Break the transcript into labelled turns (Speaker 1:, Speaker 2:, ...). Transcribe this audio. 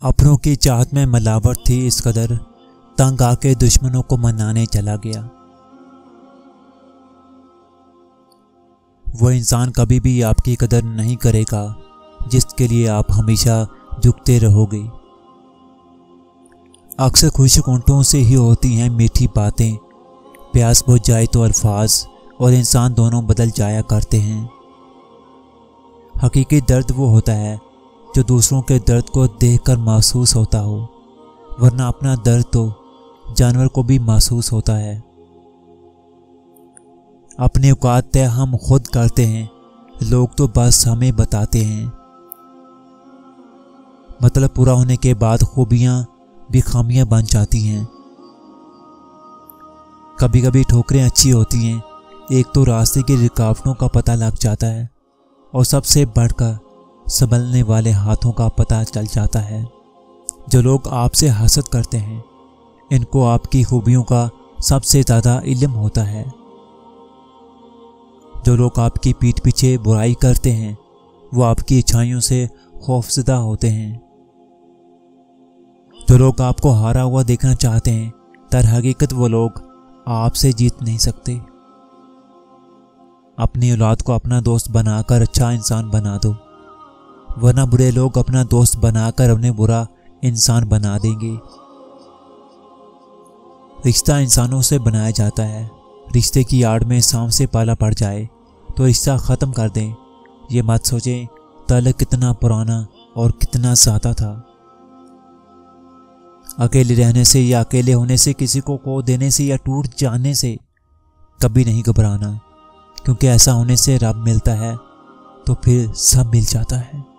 Speaker 1: अपनों की चाहत में मिलावट थी इस कदर, तंग आके दुश्मनों को मनाने चला गया। वो इंसान कभी भी आपकी कदर नहीं करेगा जिसके लिए आप हमेशा झुकते रहोगे। अक्सर खुश होंठों से ही होती हैं मीठी बातें, प्यास बुझ जाए तो अल्फाज और इंसान दोनों बदल जाया करते हैं। हकीकी दर्द वो होता है जो दूसरों के दर्द को देखकर महसूस होता हो, वरना अपना दर्द तो जानवर को भी महसूस होता है। अपनी औकात तय हम खुद करते हैं, लोग तो बस हमें बताते हैं। मतलब पूरा होने के बाद खूबियां भी खामियां बन जाती हैं। कभी कभी ठोकरें अच्छी होती हैं, एक तो रास्ते की रुकावटों का पता लग जाता है और सबसे बढ़कर संभलने वाले हाथों का पता चल जाता है। जो लोग आपसे हसद करते हैं, इनको आपकी खूबियों का सबसे ज़्यादा इल्म होता है। जो लोग आपकी पीठ पीछे बुराई करते हैं, वो आपकी अच्छाइयों से खौफज़दा होते हैं। जो लोग आपको हारा हुआ देखना चाहते हैं, दर हकीकत वो लोग आपसे जीत नहीं सकते। अपनी औलाद को अपना दोस्त बनाकर अच्छा इंसान बना दो, वरना बुरे लोग अपना दोस्त बनाकर उन्हें बुरा इंसान बना देंगे। रिश्ता इंसानों से बनाया जाता है। रिश्ते की आड़ में सांप से पाला पड़ जाए तो रिश्ता ख़त्म कर दें। ये मत सोचें ताल्लुक़ कितना पुराना और कितना ज़्यादा था। अकेले रहने से या अकेले होने से, किसी को खो देने से या टूट जाने से कभी नहीं घबराना, क्योंकि ऐसा होने से रब मिलता है तो फिर सब मिल जाता है।